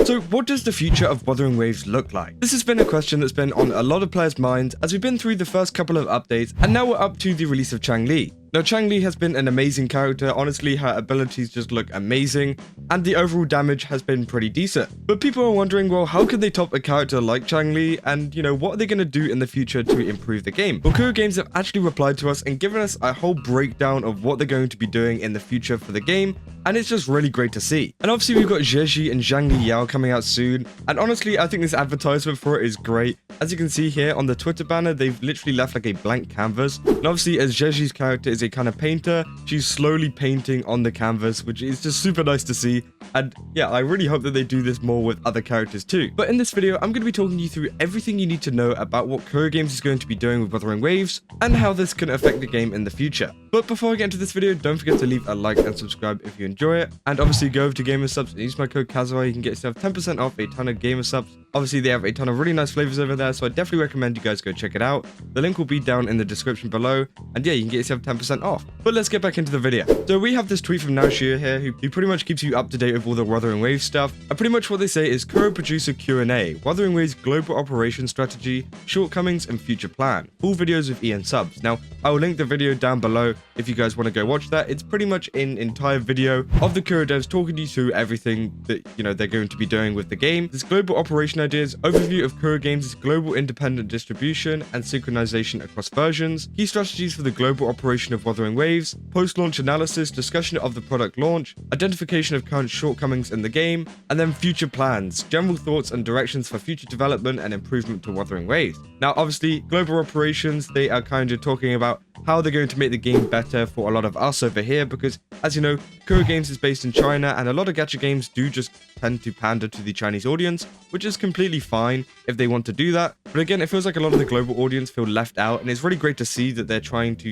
So what does the future of Wuthering Waves look like? This has been a question that's been on a lot of players' minds as we've been through the first couple of updates, and now we're up to the release of Changli. Now, Changli has been an amazing character. Honestly, her abilities just look amazing, and the overall damage has been pretty decent. But people are wondering, well, how can they top a character like Changli, and, what are they going to do in the future to improve the game? Well, Kuro Games have actually replied to us and given us a whole breakdown of what they're going to be doing in the future for the game, and it's just really great to see. And obviously, we've got zhezhi and Zhang Yao coming out soon, and honestly, I think this advertisement for it is great. As you can see here on the Twitter banner, they've literally left like a blank canvas, and obviously, as zhezhi's character is a kind of painter, she's slowly painting on the canvas, which is just super nice to see. And yeah, I really hope that they do this more with other characters too. But in this video, I'm going to be talking you through everything you need to know about what Kuro Games is going to be doing with Wuthering Waves and how this can affect the game in the future. But before I get into this video, don't forget to leave a like and subscribe if you enjoy it. And obviously go over to Gamer Subs and use my code Kazuha. You can get yourself 10% off a ton of Gamer Subs. Obviously, they have a ton of really nice flavors over there, so I definitely recommend you guys go check it out. The link will be down in the description below, and yeah, you can get yourself 10% off. But let's get back into the video. So we have this tweet from Naoshia here, who pretty much keeps you up to date with all the Wuthering Waves stuff. And pretty much what they say is Kuro producer Q&A, Wuthering Waves global operation strategy, shortcomings, and future plan. Full videos with Ian subs. Now, I will link the video down below if you guys want to go watch that. It's pretty much an entire video of the Kuro devs talking you through everything that, they're going to be doing with the game. This global operation ideas, overview of Kuro Games' global independent distribution and synchronization across versions, key strategies for the global operation of Wuthering Waves, post-launch analysis, discussion of the product launch, identification of current shortcomings in the game, and then future plans, general thoughts and directions for future development and improvement to Wuthering Waves. Now, obviously, global operations, they are kind of talking about how they're going to make the game better for a lot of us over here, because as you know, Kuro Games is based in China, and a lot of gacha games do just tend to pander to the Chinese audience, which is completely fine if they want to do that. But again, it feels like a lot of the global audience feel left out, and it's really great to see that they're trying to,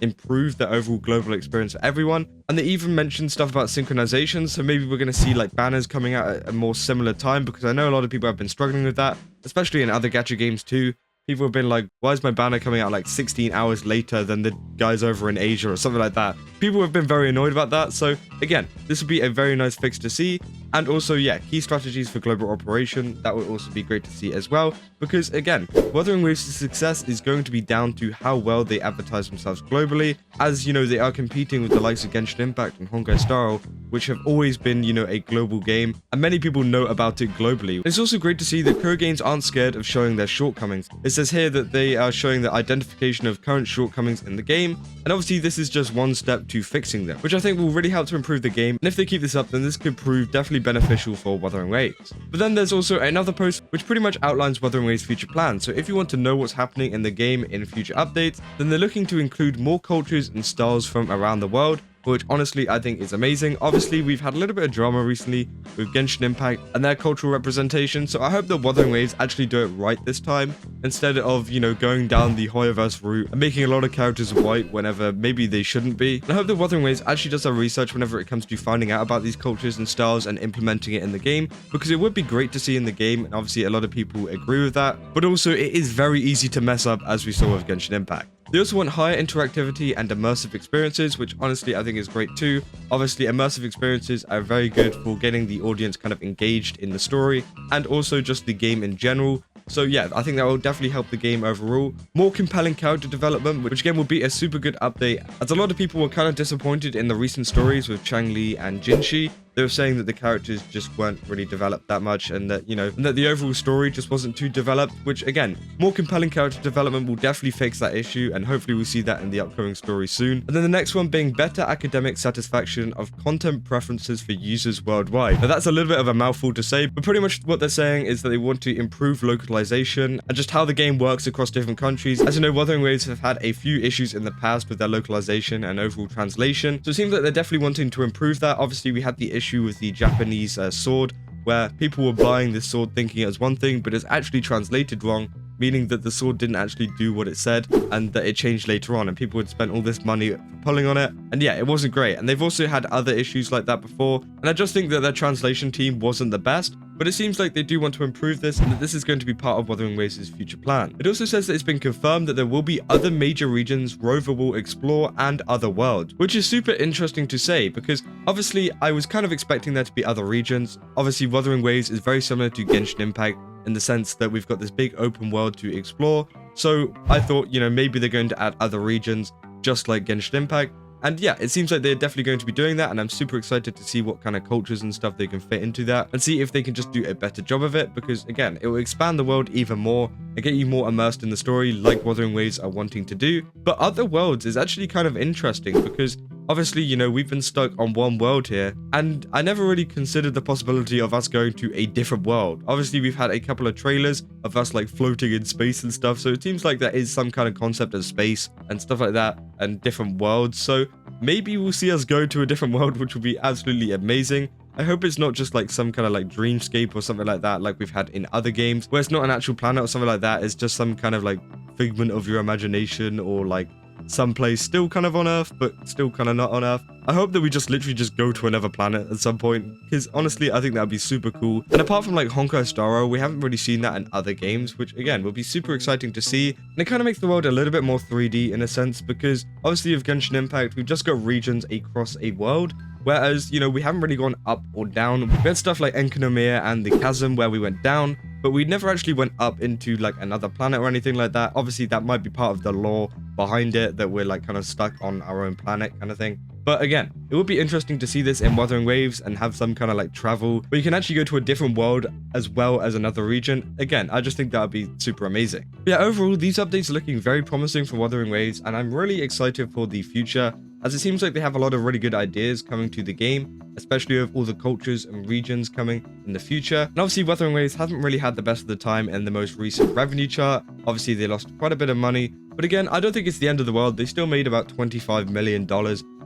improve the overall global experience for everyone. And they even mentioned stuff about synchronization, so maybe we're going to see like banners coming out at a more similar time, because I know a lot of people have been struggling with that, especially in other gacha games too. People have been like, why is my banner coming out like 16 hours later than the guys over in Asia or something like that? People have been very annoyed about that. So again, this would be a very nice fix to see. And also, yeah, key strategies for global operation. That would also be great to see as well. Because again, Wuthering Waves' success is going to be down to how well they advertise themselves globally. As they are competing with the likes of Genshin Impact and Honkai Star Rail, which have always been, a global game. And many people know about it globally. It's also great to see that Kuro Games aren't scared of showing their shortcomings. It says here that they are showing the identification of current shortcomings in the game. And obviously, this is just one step to fixing them, which I think will really help to improve the game. And if they keep this up, then this could prove definitely beneficial for Wuthering Waves. But then there's also another post which pretty much outlines Wuthering Waves' future plans. So if you want to know what's happening in the game in future updates, then they're looking to include more cultures and styles from around the world, which honestly I think is amazing. Obviously, we've had a little bit of drama recently with Genshin Impact and their cultural representation, so I hope that Wuthering Waves actually do it right this time, instead of, going down the Hoyoverse route and making a lot of characters white whenever maybe they shouldn't be. And I hope that Wuthering Waves actually does their research whenever it comes to finding out about these cultures and styles and implementing it in the game, because it would be great to see in the game, and obviously a lot of people agree with that, but also it is very easy to mess up, as we saw with Genshin Impact. They also want higher interactivity and immersive experiences, which honestly I think is great too. Obviously, immersive experiences are very good for getting the audience kind of engaged in the story and also just the game in general. So yeah, I think that will definitely help the game overall. More compelling character development, which again will be a super good update, as a lot of people were kind of disappointed in the recent stories with Changli and Jinshi. They were saying that the characters just weren't really developed that much, and that, and that the overall story just wasn't too developed, which again, more compelling character development will definitely fix that issue, and hopefully we'll see that in the upcoming story soon. And then the next one being better academic satisfaction of content preferences for users worldwide. Now that's a little bit of a mouthful to say, but pretty much what they're saying is that they want to improve localization and just how the game works across different countries. As you know, Wuthering Waves have had a few issues in the past with their localization and overall translation, so it seems like they're definitely wanting to improve that. Obviously, we had the issue with the Japanese sword, where people were buying this sword thinking it was one thing, but it's actually translated wrong, meaning that the sword didn't actually do what it said, and that it changed later on, and people had spent all this money pulling on it, and yeah, it wasn't great. And they've also had other issues like that before, and I just think that their translation team wasn't the best. but it seems like they do want to improve this and that this is going to be part of Wuthering Waves' future plan. It also says that it's been confirmed that there will be other major regions Rover will explore and other worlds, which is super interesting to say because obviously I was kind of expecting there to be other regions. Obviously Wuthering Waves is very similar to Genshin Impact in the sense that we've got this big open world to explore, so I thought, maybe they're going to add other regions just like Genshin Impact. And yeah, it seems like they're definitely going to be doing that, and I'm super excited to see what kind of cultures and stuff they can fit into that, and see if they can just do a better job of it, because again, it will expand the world even more and get you more immersed in the story like Wuthering Waves are wanting to do. But other worlds is actually kind of interesting because obviously, we've been stuck on one world here, and I never really considered the possibility of us going to a different world. Obviously, we've had a couple of trailers of us like floating in space and stuff, so it seems like there is some kind of concept of space and stuff like that and different worlds. So maybe we'll see us go to a different world, which will be absolutely amazing. I hope it's not just like some kind of like dreamscape or something like that, like we've had in other games, where it's not an actual planet or something like that. It's just some kind of like figment of your imagination, or like someplace still kind of on Earth, but still kind of not on Earth. I hope that we just literally just go to another planet at some point, because honestly, I think that would be super cool. And apart from like Honkai Star Rail, we haven't really seen that in other games, which again, will be super exciting to see. And it kind of makes the world a little bit more 3D in a sense, because obviously with Genshin Impact, we've just got regions across a world. Whereas, we haven't really gone up or down. We had stuff like Enkanomiya and the Chasm where we went down, but we never actually went up into like another planet or anything like that. Obviously, that might be part of the lore behind it, that we're like kind of stuck on our own planet kind of thing. But again, it would be interesting to see this in Wuthering Waves and have some kind of like travel where you can actually go to a different world as well as another region. Again, I just think that would be super amazing. But yeah, overall, these updates are looking very promising for Wuthering Waves, and I'm really excited for the future, as it seems like they have a lot of really good ideas coming to the game, especially with all the cultures and regions coming in the future. And obviously Wuthering Waves haven't really had the best of the time in the most recent revenue chart. Obviously they lost quite a bit of money, but again, I don't think it's the end of the world. They still made about $25 million,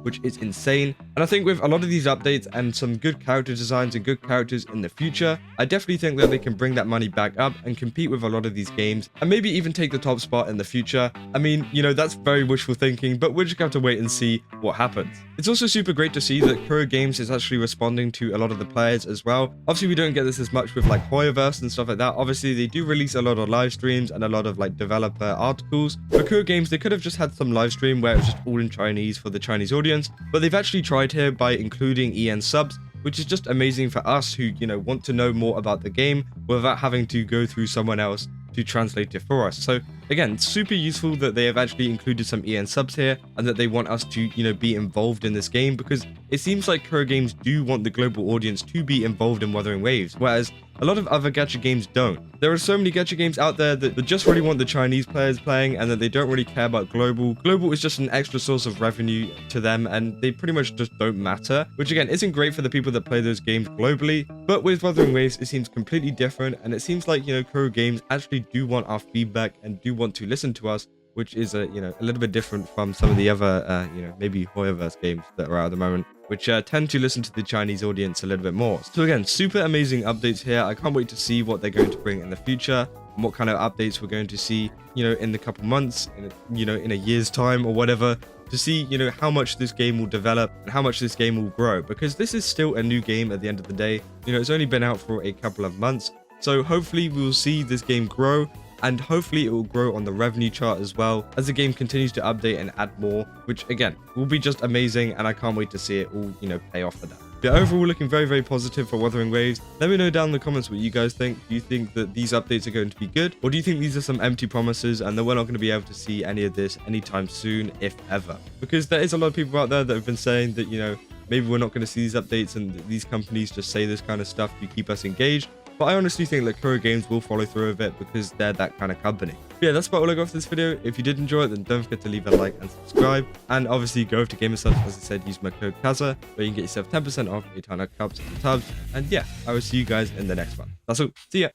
which is insane. And I think with a lot of these updates and some good character designs and good characters in the future, I definitely think that they can bring that money back up and compete with a lot of these games, and maybe even take the top spot in the future. I mean, that's very wishful thinking, but we're just going to have to wait and see what happens. It's also super great to see that Kuro Games is actually responding to a lot of the players as well. Obviously, we don't get this as much with like Hoyoverse and stuff like that. Obviously, they do release a lot of live streams and a lot of like developer articles. For Kuro Games, they could have just had some live stream where it was just all in Chinese for the Chinese audience, but they've actually tried here by including EN subs, which is just amazing for us who, want to know more about the game without having to go through someone else to translate it for us. So again, super useful that they have actually included some EN subs here, and that they want us to, be involved in this game, because it seems like Kuro Games do want the global audience to be involved in Wuthering Waves, whereas a lot of other gacha games don't. There are so many gacha games out there that just really want the Chinese players playing, and that they don't really care about global. Global is just an extra source of revenue to them, and they pretty much just don't matter, which again isn't great for the people that play those games globally. But with Wuthering Waves, it seems completely different, and it seems like, Kuro Games actually do want our feedback and do want to listen to us, which is a little bit different from some of the other maybe Hoyoverse games that are out at the moment, which tend to listen to the Chinese audience a little bit more. So again, super amazing updates here. I can't wait to see what they're going to bring in the future, and what kind of updates we're going to see, in the couple months, in a year's time or whatever, to see, how much this game will develop and how much this game will grow, because this is still a new game at the end of the day. It's only been out for a couple of months, so hopefully we will see this game grow, and hopefully it will grow on the revenue chart as well as the game continues to update and add more, which again will be just amazing, and I can't wait to see it all pay off for that. But overall, looking very, very positive for Wuthering Waves. Let me know down in the comments what you guys think. Do you think that these updates are going to be good, or do you think these are some empty promises and that we're not going to be able to see any of this anytime soon, if ever? Because there is a lot of people out there that have been saying that maybe we're not going to see these updates, and these companies just say this kind of stuff to keep us engaged. But I honestly think that Kuro Games will follow through with it, because they're that kind of company. But yeah, that's about all I got for this video. If you did enjoy it, then don't forget to leave a like and subscribe. And obviously go over to GamerSubs, as I said, use my code KAZA, where you can get yourself 10% off a ton of cups and tubs. And yeah, I will see you guys in the next one. That's all. See ya.